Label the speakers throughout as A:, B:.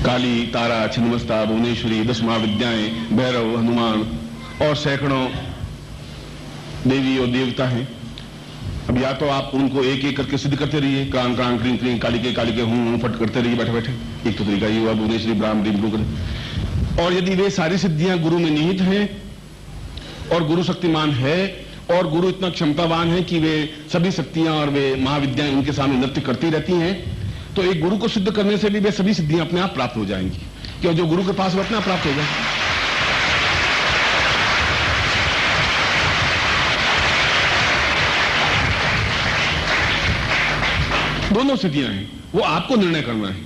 A: काली, तारा, छिन्नमस्ता, भुवनेश्वरी, 10 महाविद्याएं, भैरव, हनुमान और सैकड़ों देवी और देवता हैं। अब या तो आप उनको एक एक करके सिद्ध करते रहिए, क्रांग क्रांग क्रिंग क्रिंग, काली के हूं फट करते रहिए बैठे बैठे। एक तो तरीका ये हुआ भुवनेश्वरी ब्राह्म रीम ब्लू। और यदि वे सारी सिद्धियां गुरु में निहित हैं और गुरु शक्तिमान है और गुरु इतना क्षमतावान है कि वे सभी शक्तियां और वे महाविद्याएं उनके सामने नृत्य करती रहती हैं, तो एक गुरु को सिद्ध करने से भी वे सभी सिद्धियां अपने आप प्राप्त हो जाएंगी, क्योंकि जो गुरु के पास वो अपने आप प्राप्त हो जाए। दोनों स्थितियां हैं, वो आपको निर्णय करना है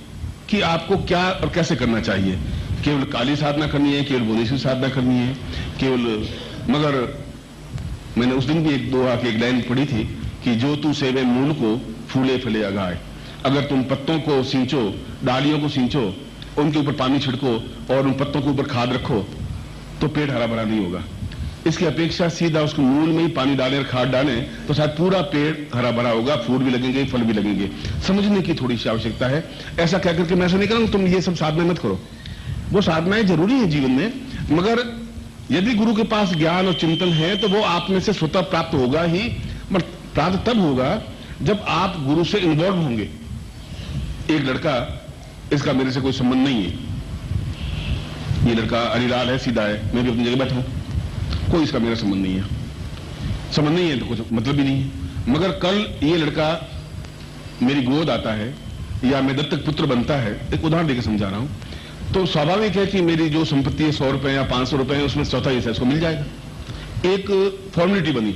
A: कि आपको क्या और कैसे करना चाहिए। केवल काली साधना करनी है, केवल भुवनेश्वरी साधना करनी है, केवल। मगर मैंने उस दिन भी एक लाइन पढ़ी थी कि जो तू सेवे मूल को फूले फले अगाए। अगर तुम पत्तों को सींचो, डालियों को सींचो, उनके ऊपर पानी छिड़को और उन पत्तों के ऊपर खाद रखो, तो पेड़ हरा भरा नहीं होगा। इसकी अपेक्षा सीधा उसके मूल में ही पानी डालें और खाद डालें तो शायद पूरा पेड़ हरा भरा होगा, फूल भी लगेंगे, फल भी लगेंगे। समझने की थोड़ी सी आवश्यकता है। ऐसा क्या करके मैं ऐसा नहीं करूंगा तुम ये सब साधना मत करो, वो साधनाएं जरूरी है जीवन में, मगर यदि गुरु के पास ज्ञान और चिंतन है तो वो आप में से स्वतः प्राप्त होगा ही। मगर प्राप्त तब होगा जब आप गुरु से इन्वॉल्व होंगे। एक लड़का, इसका मेरे से कोई संबंध नहीं है, ये लड़का अरिलाल है, सीधा है, मैं भी अपनी जगह बैठा हूं, कोई इसका मेरा संबंध नहीं है। संबंध नहीं है तो कुछ मतलब भी नहीं है। मगर कल ये लड़का मेरी गोद आता है या मैं दत्तक पुत्र बनता है, एक उदाहरण देकर समझा रहा हूं, तो स्वाभाविक है कि मेरी जो संपत्ति है 100 रुपए या 500 रुपए है, उसमें चौथा हिस्सा इसको मिल जाएगा। एक फॉर्मेलिटी बनी,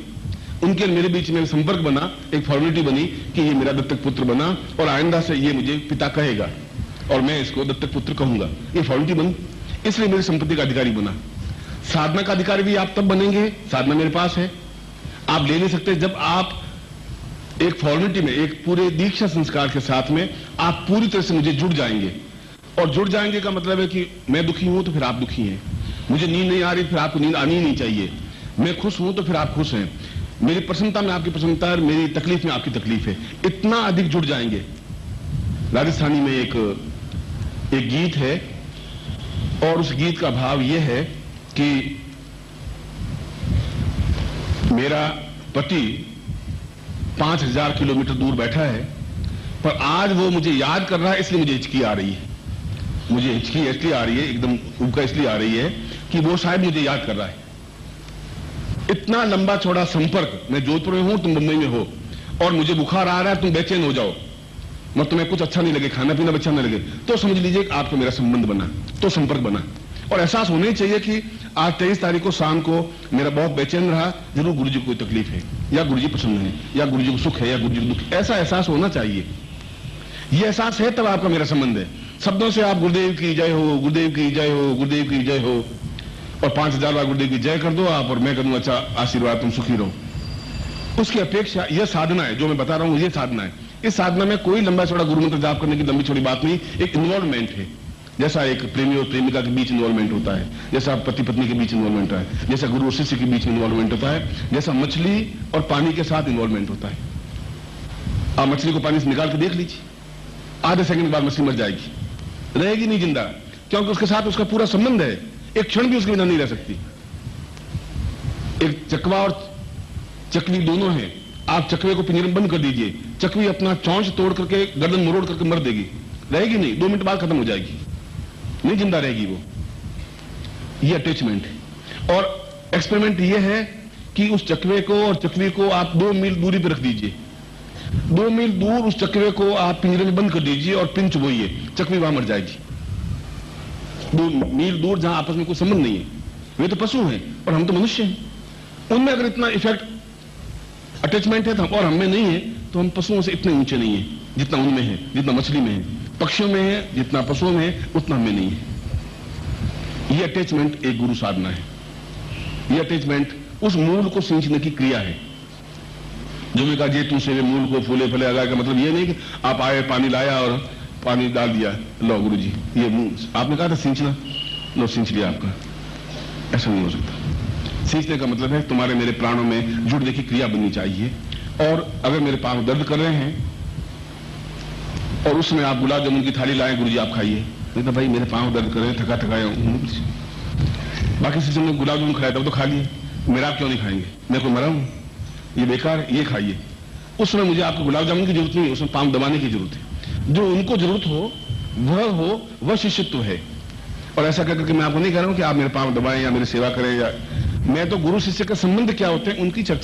A: उनके मेरे बीच में संपर्क बना, एक फॉर्मेलिटी बनी कि ये मेरा दत्तक पुत्र बना और आइंदा से ये मुझे पिता कहेगा और मैं इसको दत्तक पुत्र कहूंगा। ये फॉर्मेलिटी बनी, इसलिए मेरी संपत्ति का अधिकारी बना। साधना का अधिकारी भी आप तब बनेंगे, साधना मेरे पास है, आप ले नहीं सकते जब आप एक फॉर्मेलिटी में, एक पूरे दीक्षा संस्कार के साथ में आप पूरी तरह से मुझे जुड़ जाएंगे। और जुड़ जाएंगे का मतलब है कि मैं दुखी हूं तो फिर आप दुखी हैं, मुझे नींद नहीं आ रही फिर आपको नींद आनी ही नहीं चाहिए, मैं खुश हूं तो फिर आप खुश हैं, मेरी प्रसन्नता में आपकी प्रसन्नता है, मेरी तकलीफ में आपकी तकलीफ है, इतना अधिक जुड़ जाएंगे। राजस्थानी में एक गीत है और उस गीत का भाव यह है कि मेरा पति 5000 किलोमीटर दूर बैठा है, पर आज वो मुझे याद कर रहा है, इसलिए मुझे हिचकी आ रही है। मुझे हिचकी इसलिए आ रही है, एकदम उबका इसलिए आ रही है कि वो शायद मुझे याद कर रहा है। इतना लंबा चौड़ा संपर्क, मैं जोधपुर में हूं, तुम मुंबई में हो, और मुझे बुखार आ रहा है, तुम बेचैन हो जाओ, मगर तुम्हें कुछ अच्छा नहीं लगे, खाना पीना अच्छा नहीं लगे, तो समझ लीजिए आपको मेरा संबंध बना, तो संपर्क बना। और एहसास होना ही चाहिए कि आज 23 तारीख को शाम को मेरा बहुत बेचैन रहा, जरूर गुरुजी को कोई तकलीफ है, या गुरुजी पसंद है, या गुरुजी को सुख है, या गुरुजी को दुख, ऐसा एहसास होना चाहिए। यह एहसास है तब आपका मेरा संबंध है। शब्दों से आप गुरुदेव की जय हो, गुरुदेव की जय हो, गुरुदेव की जय हो, और 5000 बार गुरुदेव की जय कर दो आप, और मैं करूंगा अच्छा आशीर्वाद, तुम सुखी रहो। उसकी अपेक्षा यह साधना है जो मैं बता रहा हूं, यह साधना है। इस साधना में कोई लंबा चौड़ा गुरु मंत्र जाप करने की लंबी चौड़ी बात नहीं, एक इन्वॉल्वमेंट है। जैसा एक प्रेमी और प्रेमिका के बीच इन्वॉल्वमेंट होता है, जैसा पति पत्नी के बीच इन्वॉल्वमेंट है, जैसा गुरु और शिष्य के बीच इन्वॉल्वमेंट होता है, जैसा मछली और पानी के साथ इन्वॉल्वमेंट होता है। आप मछली को पानी से निकाल के देख लीजिए, आधे सेकंड बाद मछली मर जाएगी, रहेगी नहीं जिंदा, क्योंकि उसके साथ उसका पूरा संबंध है, एक क्षण भी उसके बिना नहीं रह सकती। एक चकवा और चकवी दोनों हैं, आप चकवे को पिंजरे में बंद कर दीजिए, चकवी अपना चौंच तोड़ करके, गर्दन मरोड़ करके मर देगी, रहेगी नहीं, 2 मिनट बाद खत्म हो जाएगी, नहीं जिंदा रहेगी वो। ये अटैचमेंट है। और एक्सपेरिमेंट ये है कि उस चकवे को और चकवी को आप 2 मील दूरी पर रख दीजिए, 2 मील दूर उस चकवे को आप पिंजरे में बंद कर दीजिए और पिन चुभोइए, चकवी वहां मर जाएगी। 2 मील दूर जहां आपस में कोई संबंध नहीं है, वे तो पशु हैं और हम तो मनुष्य हैं, उनमें अगर इतना इफेक्ट अटैचमेंट है और हमें नहीं है, तो हम पशुओं से इतने ऊंचे नहीं है जितना उनमें है, जितना मछली में है, पक्षियों में है, जितना पशुओं में है उतना हमें नहीं है। यह अटैचमेंट एक गुरु साधना है। यह अटैचमेंट उस मूल को सींचने की क्रिया है। जो मैं कहा जे तू सेवे मूल को फूले फले अगाए का मतलब यह नहीं कि आप आए, पानी लाया और पानी डाल दिया, लो गुरु जी ये आपने कहा था सींचना, लो सींच लिया आपका, ऐसा नहीं हो सकता। सींचने का मतलब है तुम्हारे मेरे प्राणों में जुड़ने की क्रिया बननी चाहिए। और अगर मेरे पांव दर्द कर रहे हैं और उसमें आप गुलाब जामुन की थाली लाएं, गुरुजी आप खाइए, नहीं तो भाई मेरे पाँव दर्द करे, थका थकाया हूँ। बाकी सिस्टम ने गुलाब जामुन खाया था, तो खा लिए, मेरा आप क्यों नहीं खाएंगे? मैं कोई मरा हूँ? ये बेकार है, ये खाइए। उस समय मुझे आपको गुलाब जामुन की जरूरत नहीं है, उसमें पाँव दबाने की जरूरत है। जो उनको जरूरत हो वह शिष्यत्व है। और ऐसा करके मैं आपको नहीं कह रहा हूं कि आप मेरे पाँव दबाएं या मेरी सेवा करें, या मैं तो गुरु शिष्य का संबंध क्या होते हैं उनकी चर्चा